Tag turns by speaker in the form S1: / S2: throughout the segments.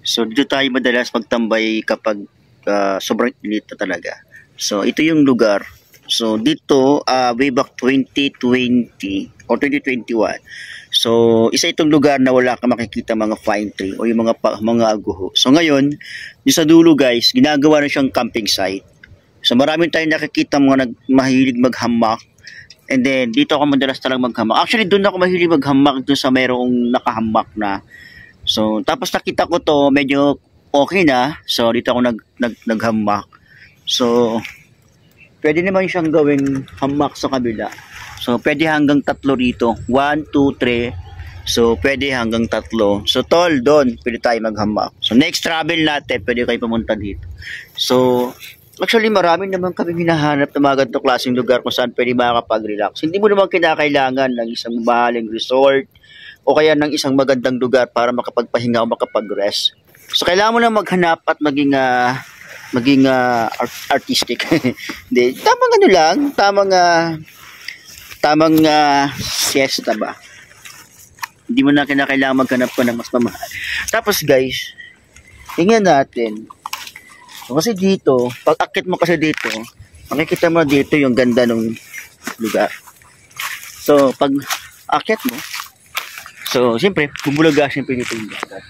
S1: So dito tayo madalas magtambay kapag sobrang init na talaga. So ito yung lugar. So dito way back 2020 or 2021. So isa itong lugar na wala kang makikita mga pine tree o yung mga aguho. So ngayon, yung sa dulo guys, ginagawa na siyang camping site. So maraming tayong nakikita mga mahilig maghamak. And then dito ako madalas talagang maghamak. Actually doon ako mahilig maghamak, doon sa mayroong nakahamak na. So tapos nakita ko to medyo okay na. So dito ako naghamak. So pwede naman siyang gawing hamak sa kabila. So pwede hanggang 3 rito. 1, 2, 3. So pwede hanggang 3. So tol, doon pwede tayo maghamak. So next travel natin, pwede kayo pumunta dito. So actually marami naman kami hinahanap na mga ganitong klaseng lugar kung saan pwede makakapag-relax. Hindi mo naman kinakailangan ng isang mahaling resort o kaya ng isang magandang lugar para makapagpahinga o makapag-rest. So kailangan mo lang maghanap at maging artistic. Hindi, tamang ano lang, tamang siesta ba. Hindi mo na kinakailangan maghanap pa ng mas mamahal. Tapos guys, tingnan natin. Kasi dito, pag akit mo kasi dito, makikita mo dito yung ganda ng lugar. So, pag akit mo, so, siyempre, bubulaga siyempre dito yung dagat.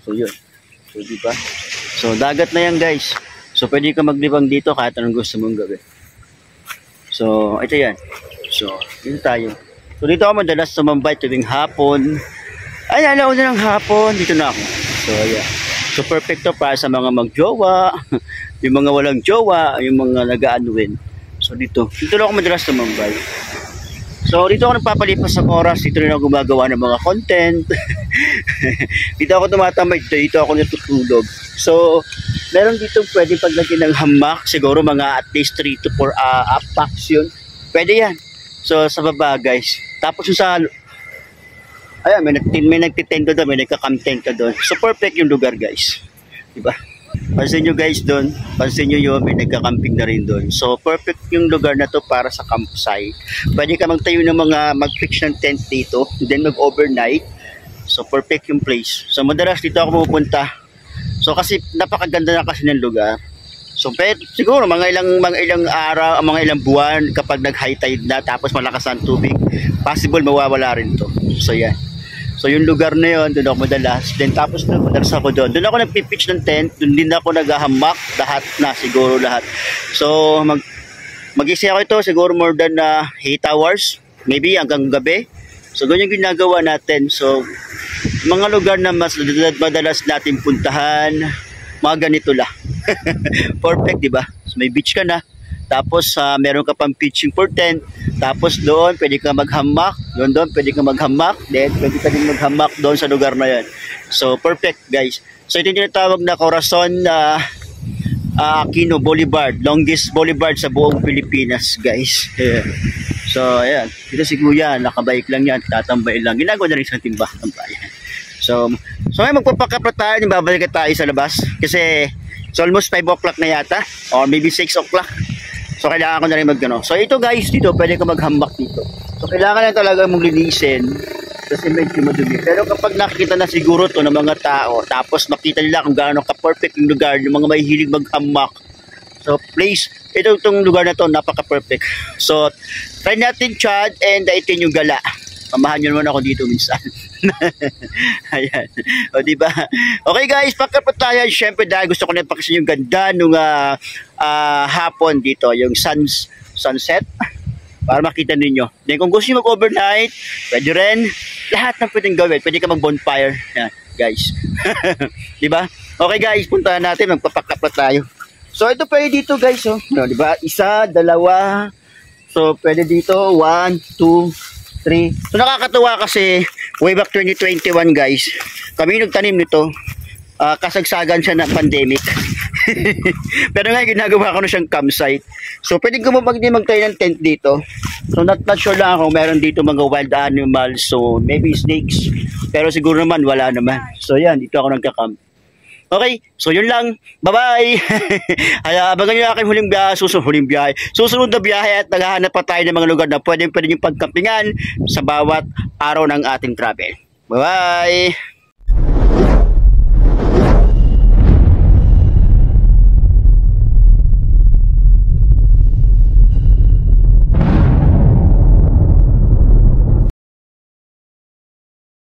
S1: So, yun. So, diba? So, dagat na yan, guys. So, pwede ka maglibang dito kahit anong gusto mong gawin. So, ito yan. So, dito tayo. So, dito ako madalas sumambay tuwing hapon. Ay, alaw na ng hapon. Dito na ako. So, ayan. So, perfect to para sa mga magjowa, yung mga walang jowa, yung mga nag-aanuin. So, dito lang ako madalas tumambay. So, dito ako nagpapalipas ng oras. Dito rin ako gumagawa ng mga content. Dito ako tumatambay. Dito ako natutulog. So, meron dito pwede paglagyan ng hamak. Siguro mga at least 3 to 4 packs yun. Pwede yan. So, sa baba guys. Tapos yung sa ayan, may nagtitendo doon, may nagka-camp doon. So, perfect yung lugar, guys. Diba? Pansin nyo, guys, doon. Pansin nyo yun, may nagka-camping na rin doon. So, perfect yung lugar na to para sa campsite. Pwede ka magtayo ng mag-fix ng tent dito, then mag-overnight. So, perfect yung place. So, madalas dito ako pupunta. So, kasi napakaganda na kasi ng lugar. So, siguro mga ilang araw, mga ilang buwan kapag nag-high tide na tapos malakas ang tubig, possible mawawala rin to. So, yan. So, yung lugar na yun, doon ako madalas. Then, tapos na, madalas ako doon. Doon ako nagpipitch ng tent. Doon din ako naghahamak. Siguro lahat. So, mag-isi ako ito, siguro more than 8 hours. Maybe hanggang gabi. So, ganyan yung ginagawa natin. So, mga lugar na madalas natin puntahan, mga ganito lang. Perfect, diba? So, may beach ka na. Tapos meron ka pang pitching for tent. Tapos doon pwede ka maghamak. Doon pwede ka maghamak. Then pwede ka din maghamak doon sa lugar na yan. So perfect guys. So ito yung tinatawag na Corazon Aquino Boulevard. Longest boulevard sa buong Pilipinas guys. Yeah. So ayan. Ito si Kuya. Nakabike lang yan. Tatambay lang. Ginagawa na rin sa timba. Tambayan. So ngayon magpapakapra tayo. Babalik tayo sa labas. Kasi it's almost 5 o'clock na yata. Or maybe 6 o'clock. So, kailangan ko na rin mag-gano. So, ito guys, dito, pwede ka maghambak dito. So, kailangan lang talaga mong linisin kasi medyo madumi. Pero kapag nakikita na siguro to ng mga tao, tapos makita nila kung gaano ka-perfect yung lugar, yung mga mahihilig maghambak. So, please, itong lugar na to, napaka-perfect. So, try natin Chad and daitin yung gala. Pamahan nyo naman ako dito minsan. Ayan. O, diba? Okay guys, pagkapat tayo. Siyempre dahil gusto ko na ipakita yung ganda nung hapon dito. Yung sunset. Para makita ninyo. Then kung gusto nyo mag-overnight, pwede rin. Lahat ng pwedeng gawin. Pwede ka mag-bonfire. Yan, guys. Diba? Okay guys, puntahan natin. Magpapakapat tayo. So, ito pwede dito guys. Oh. No, diba? 1, 2. So, pwede dito. 1, 2, 3. So nakakatuwa kasi way back 2021 guys, kami nagtanim nito. Kasagsagan siya ng pandemic. Pero ngayon ginagawa ko na siyang campsite. So pwede ko magtayo ng tent dito. So not sure lang kung meron dito mga wild animals. So maybe snakes. Pero siguro naman wala naman. So yan, dito ako nagka-camp. Okay, so yun lang. Bye-bye! Abangan nyo aking huling biyahe. Susunod na biyahe at naghahanap pa tayo ng mga lugar na pwede yung pagkampingan sa bawat araw ng ating travel. Bye-bye!